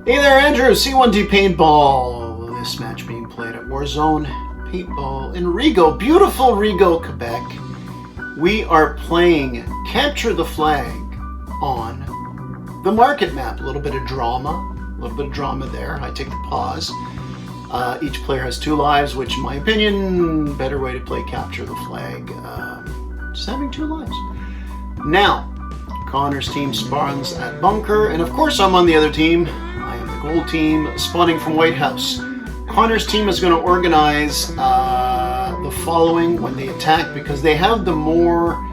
Hey there, Andrew, C1D Paintball. This match being played at Warzone Paintball in Rigaud, beautiful Rigaud, Quebec. We are playing Capture the Flag on the market map. A little bit of drama there. I take the pause. Each player has 2 lives, which in my opinion, better way to play Capture the Flag. Just having 2 lives. Now, Connor's team spawns at Bunker, and of course I'm on the other team. I am the gold team, spawning from White House. Connor's team is going to organize the following when they attack, because they have the more...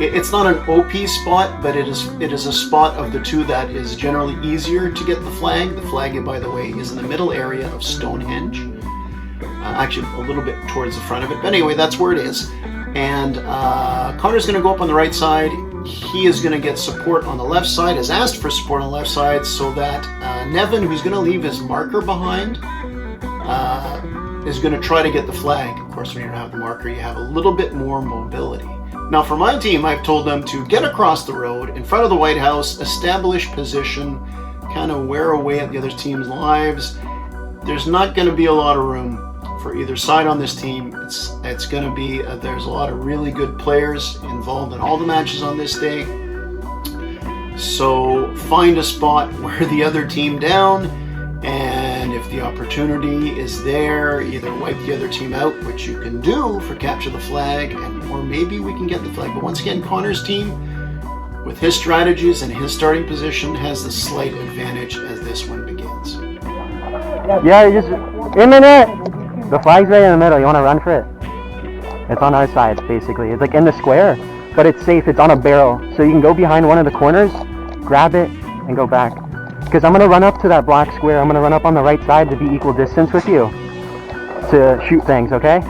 It's not an OP spot, but it is a spot of the 2 that is generally easier to get the flag. The flag, by the way, is in the middle area of Stonehenge. Actually, a little bit towards the front of it, but anyway, that's where it is. And Connor's going to go up on the right side. He is going to get support on the left side, has asked for support on the left side, so that Nevin, who's going to leave his marker behind, is going to try to get the flag. Of course, when you don't have the marker, you have a little bit more mobility. Now, for my team, I've told them to get across the road in front of the White House, establish position, kind of wear away at the other team's lives. There's not going to be a lot of room for either side on this team. It's going to be, there's a lot of really good players involved in all the matches on this day. So find a spot where the other team down, and if the opportunity is there, either wipe the other team out, which you can do for Capture the Flag, or maybe we can get the flag. But once again, Connor's team, with his strategies and his starting position, has the slight advantage as this one begins. Yeah, you just in the net. The flag's right in the middle. You want to run for it? It's on our side, basically. It's like in the square, but it's safe. It's on a barrel, so you can go behind one of the corners, grab it, and go back. Because I'm going to run up to that black square. I'm going to run up on the right side to be equal distance with you to shoot things, okay?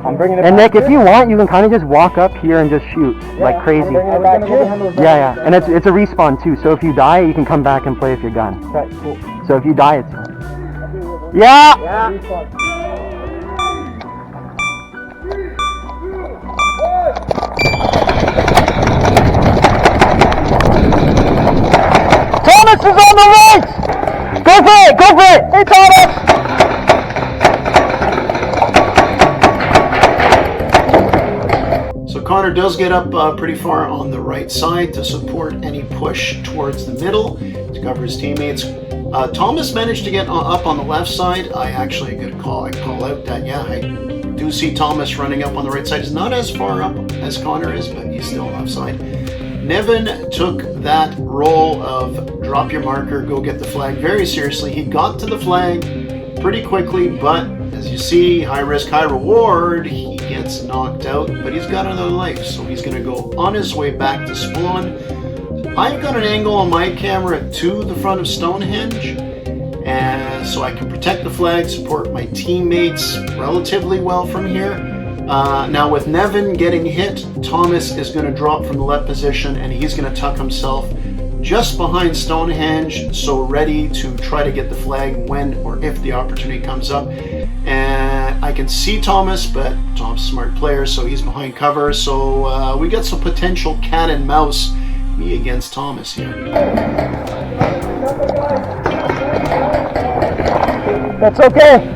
I'm bringing it and back. Nick, if you want, you can kind of just walk up here and just shoot like crazy. Yeah, and it's a respawn too. So if you die, you can come back and play with your gun. Okay, cool. So if you die, it's fine. Yeah! Thomas is on the right! Go for it! Go for it! Hey, Thomas! So Connor does get up pretty far on the right side to support any push towards the middle to cover his teammates. Thomas managed to get up on the left side. I actually get a call. I call out that, yeah, I do see Thomas running up on the right side. He's not as far up as Connor is, but he's still left side. Nevin took that role of drop your marker, go get the flag very seriously. He got to the flag pretty quickly, but as you see, high risk, high reward. He gets knocked out, but he's got another life, so he's going to go on his way back to spawn. I've got an angle on my camera to the front of Stonehenge, and so I can protect the flag, support my teammates relatively well from here. Now with Nevin getting hit, Thomas is going to drop from the left position, and he's going to tuck himself just behind Stonehenge, so ready to try to get the flag when or if the opportunity comes up. And I can see Thomas, but Tom's a smart player, so he's behind cover. So we got some potential cat and mouse, me against Thomas here. That's okay.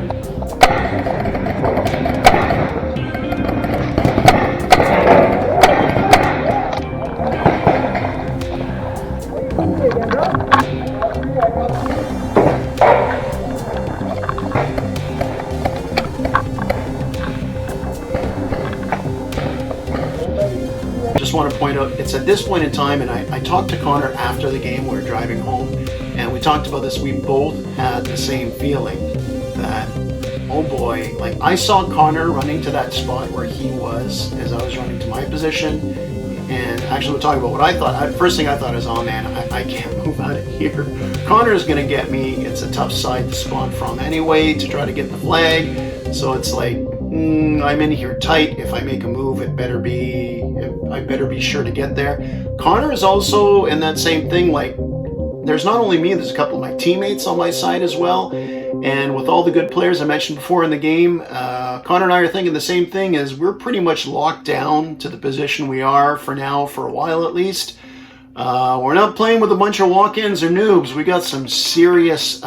Just want to point out, it's at this point in time, and I talked to Connor after the game. We were driving home, and we talked about this. We both had the same feeling that, oh boy, like I saw Connor running to that spot where he was as I was running to my position. And actually, we're talking about what I thought. First thing I thought is, oh man, I can't move out of here. Connor is going to get me. It's a tough side to spawn from anyway to try to get the flag. So it's like, I'm in here tight. If I make a move, I better be sure to get there. Connor is also in that same thing. Like, there's not only me, there's a couple of my teammates on my side as well. And with all the good players I mentioned before in the game, Connor and I are thinking the same thing, as we're pretty much locked down to the position we are for now, for a while at least. We're not playing with a bunch of walk-ins or noobs. We got some serious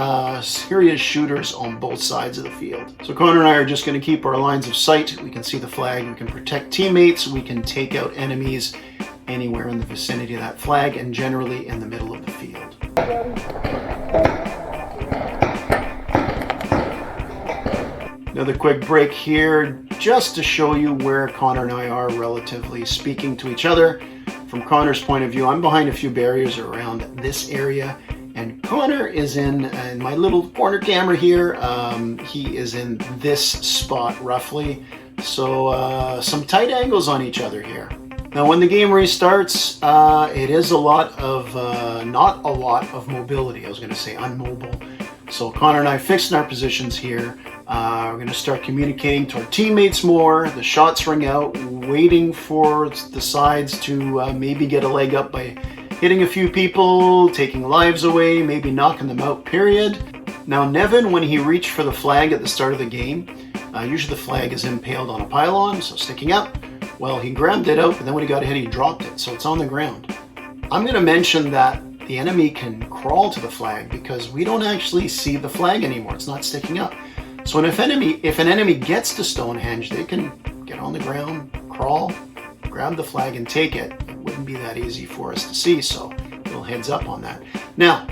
shooters on both sides of the field. So Connor and I are just going to keep our lines of sight. We can see the flag. We can protect teammates. We can take out enemies anywhere in the vicinity of that flag and generally in the middle of the field. Another quick break here just to show you where Connor and I are relatively speaking to each other. From Connor's point of view, I'm behind a few barriers around this area, and Connor is in my little corner camera here. He is in this spot roughly, so some tight angles on each other here. Now when the game restarts, it is a lot of, not a lot of mobility. I was going to say unmobile. So Connor and I fixing our positions here. We're going to start communicating to our teammates more. The shots ring out, waiting for the sides to maybe get a leg up by hitting a few people, taking lives away, maybe knocking them out, period. Now Nevin, when he reached for the flag at the start of the game, usually the flag is impaled on a pylon, so sticking up. Well, he grabbed it out, but then when he got hit, he dropped it, so it's on the ground. I'm going to mention that the enemy can crawl to the flag because we don't actually see the flag anymore. It's not sticking up. So if an enemy gets to Stonehenge, they can get on the ground, crawl, grab the flag and take it. It wouldn't be that easy for us to see, so a little heads up on that. Now,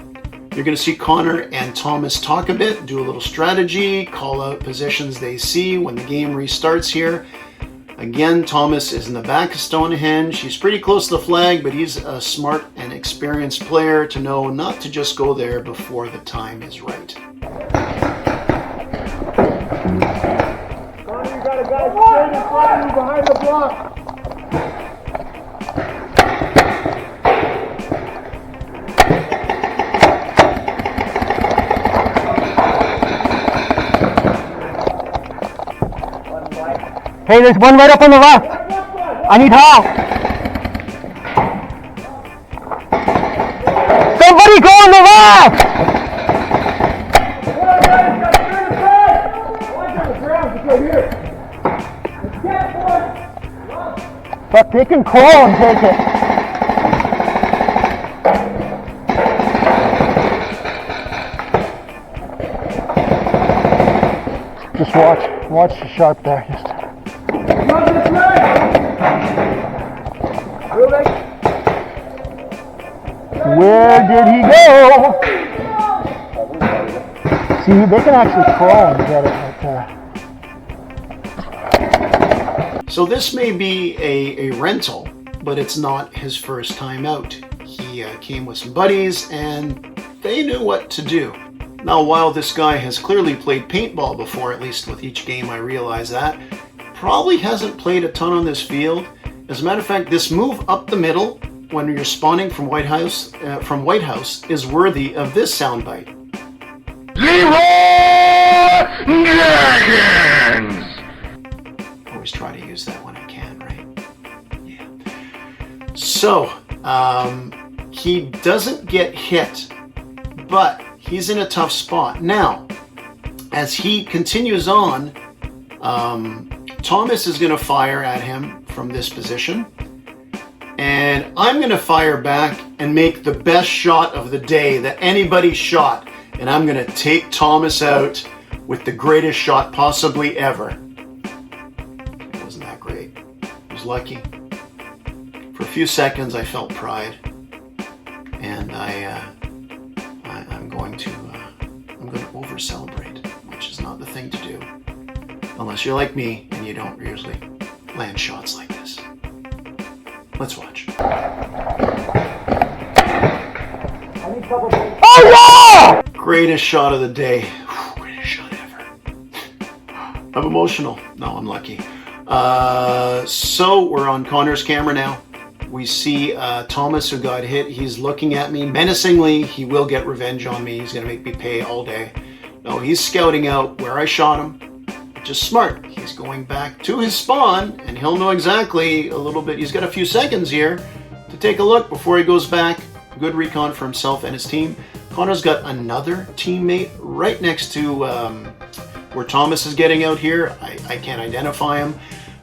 you're going to see Connor and Thomas talk a bit, do a little strategy, call out positions they see when the game restarts here. Again, Thomas is in the back of Stonehenge. He's pretty close to the flag, but he's a smart and experienced player to know not to just go there before the time is right. Connor, you got a guy straight in front of you behind the block. Hey, there's one right up on the left. I need help. Somebody go on the left. But they can crawl and take it. Just watch the sharp there. Where did he go? See, they can actually crawl and get it right there. So this may be a rental, but it's not his first time out. He came with some buddies and they knew what to do. Now, while this guy has clearly played paintball before, at least with each game I realize that, probably hasn't played a ton on this field. As a matter of fact, this move up the middle when you're spawning from White House is worthy of this soundbite. Dragons! Always try to use that when I can, right? Yeah. So, he doesn't get hit, but he's in a tough spot. Now, as he continues on, Thomas is going to fire at him from this position. And I'm going to fire back and make the best shot of the day that anybody shot. And I'm going to take Thomas out with the greatest shot possibly ever. It wasn't that great. I was lucky. For a few seconds I felt pride. And I'm going to over celebrate, which is not the thing to do. Unless you're like me and you don't usually land shots like this. Let's watch. Oh yeah! Greatest shot of the day. Greatest shot ever. I'm emotional. No, I'm lucky. So we're on Connor's camera now. We see Thomas, who got hit. He's looking at me menacingly. He will get revenge on me. He's going to make me pay all day. No, he's scouting out where I shot him. Just smart. He's going back to his spawn, and he'll know exactly a little bit. He's got a few seconds here to take a look before he goes back. Good recon for himself and his team. Connor's got another teammate right next to where Thomas is getting out here. I can't identify him.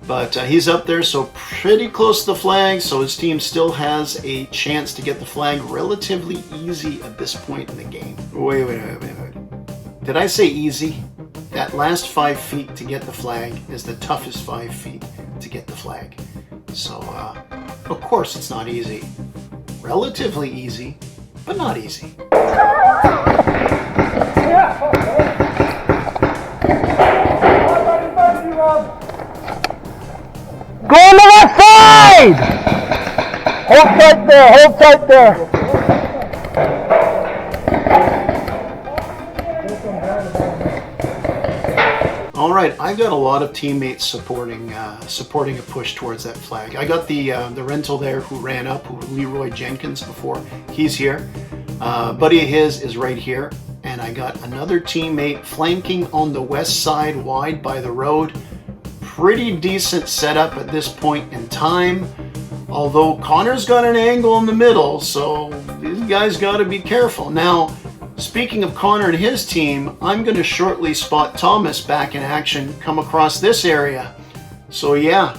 But he's up there, so pretty close to the flag, so his team still has a chance to get the flag relatively easy at this point in the game. Wait. Did I say easy? That last 5 feet to get the flag is the toughest 5 feet to get the flag. So, of course it's not easy. Relatively easy, but not easy. Go on the left side! Hold tight there, hold tight there. All right, I've got a lot of teammates supporting a push towards that flag. I got the rental there who ran up, who Leroy Jenkins before. He's here. Buddy of his is right here. And I got another teammate flanking on the west side wide by the road. Pretty decent setup at this point in time. Although Connor's got an angle in the middle, so these guys got to be careful. Now, speaking of Connor and his team, I'm going to shortly spot Thomas back in action come across this area. So yeah,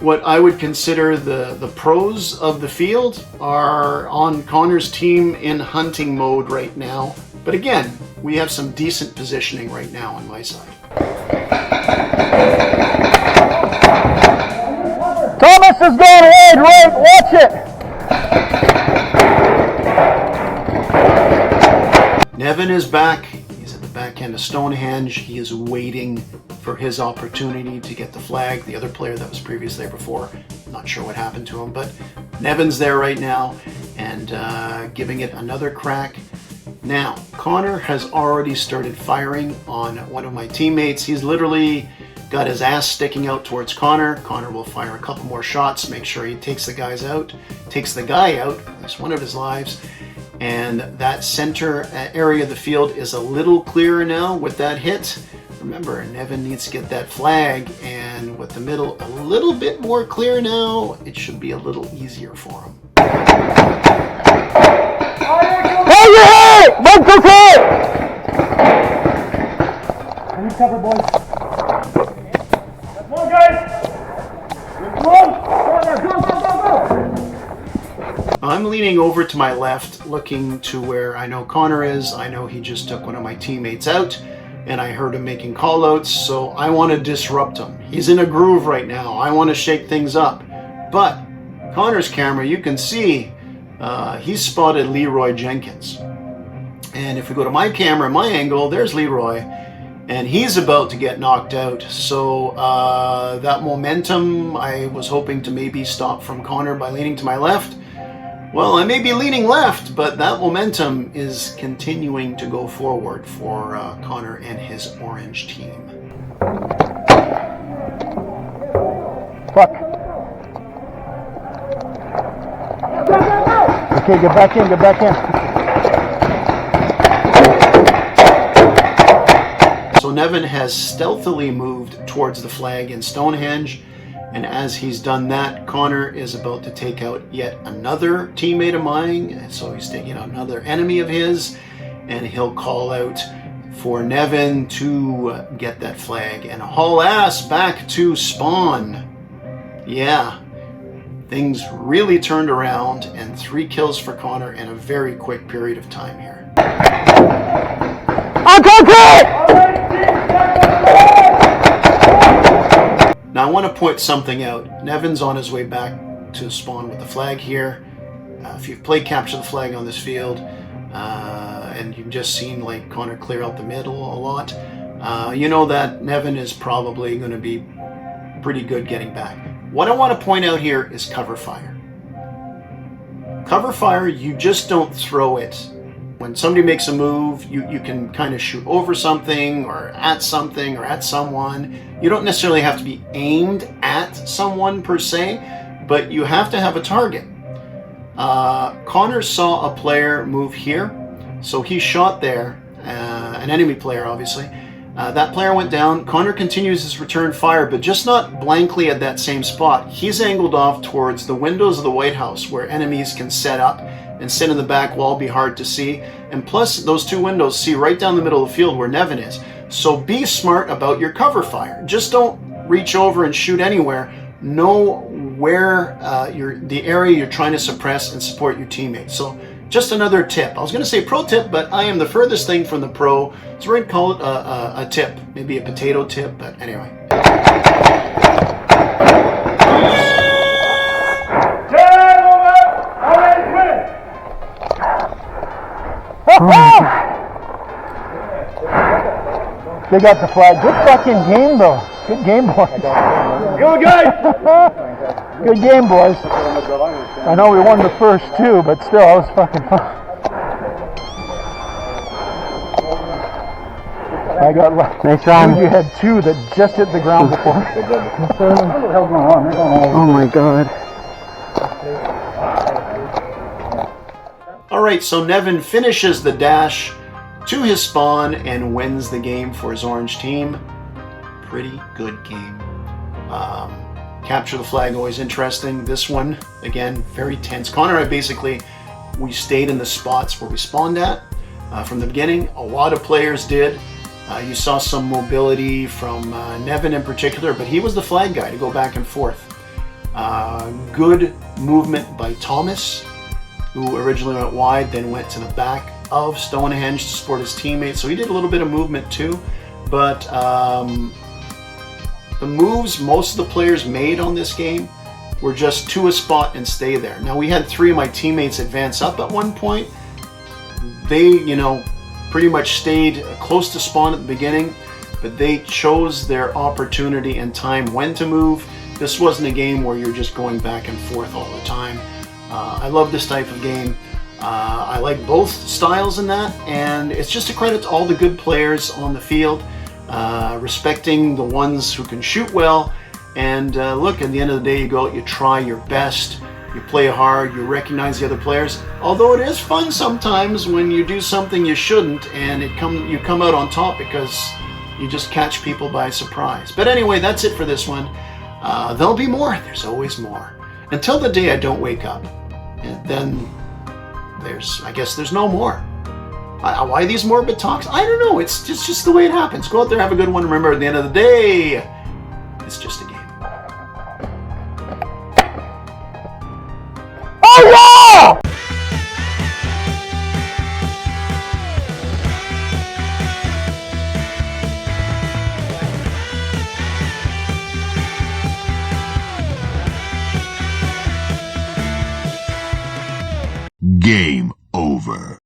what I would consider the pros of the field are on Connor's team in hunting mode right now. But again, we have some decent positioning right now on my side. Thomas is going wide right, watch it! Nevin is back. He's at the back end of Stonehenge. He is waiting for his opportunity to get the flag. The other player that was previously there before, not sure what happened to him, but Nevin's there right now and giving it another crack. Now, Connor has already started firing on one of my teammates. He's literally got his ass sticking out towards Connor. Connor will fire a couple more shots, make sure he takes the guy out, at least one of his lives. And that center area of the field is a little clearer now with that hit. Remember, Nevin needs to get that flag, and with the middle a little bit more clear now, it should be a little easier for him. Hey, you hit! One, two, three! I need cover, boys. Come on, guys! Go! I'm leaning over to my left, looking to where I know Connor is. I know he just took one of my teammates out, and I heard him making call-outs, so I want to disrupt him. He's in a groove right now. I want to shake things up. But Connor's camera, you can see he spotted Leroy Jenkins. And if we go to my camera, my angle, there's Leroy, and he's about to get knocked out. So that momentum I was hoping to maybe stop from Connor by leaning to my left. Well, I may be leaning left, but that momentum is continuing to go forward for Connor and his orange team. Fuck. Okay, get back in, get back in. So Nevin has stealthily moved towards the flag in Stonehenge, and as he's done that, Connor is about to take out yet another teammate of mine. So he's taking out another enemy of his, and he'll call out for Nevin to get that flag and haul ass back to spawn. Yeah, things really turned around, and 3 kills for Connor in a very quick period of time here. Now I want to point something out. Nevin's on his way back to spawn with the flag here. If you've played capture the flag on this field, and you've just seen like Connor clear out the middle a lot, you know that Nevin is probably going to be pretty good getting back. What I want to point out here is cover fire. Cover fire, you just don't throw it. When somebody makes a move, you can kind of shoot over something or at someone. You don't necessarily have to be aimed at someone per se, but you have to have a target. Connor saw a player move here, so he shot there, an enemy player obviously. That player went down. Connor continues his return fire, but just not blankly at that same spot. He's angled off towards the windows of the White House where enemies can set up and sit in the back wall, be hard to see. And plus, those 2 windows see right down the middle of the field where Nevin is. So be smart about your cover fire. Just don't reach over and shoot anywhere. Know where the area you're trying to suppress and support your teammates. So just another tip. I was going to say pro tip, but I am the furthest thing from the pro. So we're going to call it a tip, maybe a potato tip, but anyway. They got the flag. Good fucking game, though. Good game, boys. Go, guys! Good game, boys. I know we won the first two, but still, that was fucking fun. I got lucky. Nice run. You had two that just hit the ground before. What the hell's going on? They're going all Oh my god. Alright, so Nevin finishes the dash to his spawn and wins the game for his orange team. Pretty good game. Capture the flag, always interesting. This one, again, very tense. Connor and I we stayed in the spots where we spawned at from the beginning. A lot of players did. You saw some mobility from Nevin in particular, but he was the flag guy to go back and forth. Good movement by Thomas, who originally went wide, then went to the back of Stonehenge to support his teammates. So he did a little bit of movement too, but the moves most of the players made on this game were just to a spot and stay there. Now we had three of my teammates advance up at one point. They, pretty much stayed close to spawn at the beginning, but they chose their opportunity and time when to move. This wasn't a game where you're just going back and forth all the time. I love this type of game. I like both styles in that, and it's just a credit to all the good players on the field, respecting the ones who can shoot well, and look, at the end of the day, you go out, you try your best, you play hard, you recognize the other players, although it is fun sometimes when you do something you shouldn't, and you come out on top because you just catch people by surprise. But anyway, that's it for this one. There'll be more. There's always more. Until the day I don't wake up. And then I guess there's no more. Why these morbid talks? I don't know. It's just the way it happens. Go out there, have a good one. Remember, at the end of the day, it's just a game. Oh, yeah! Game over.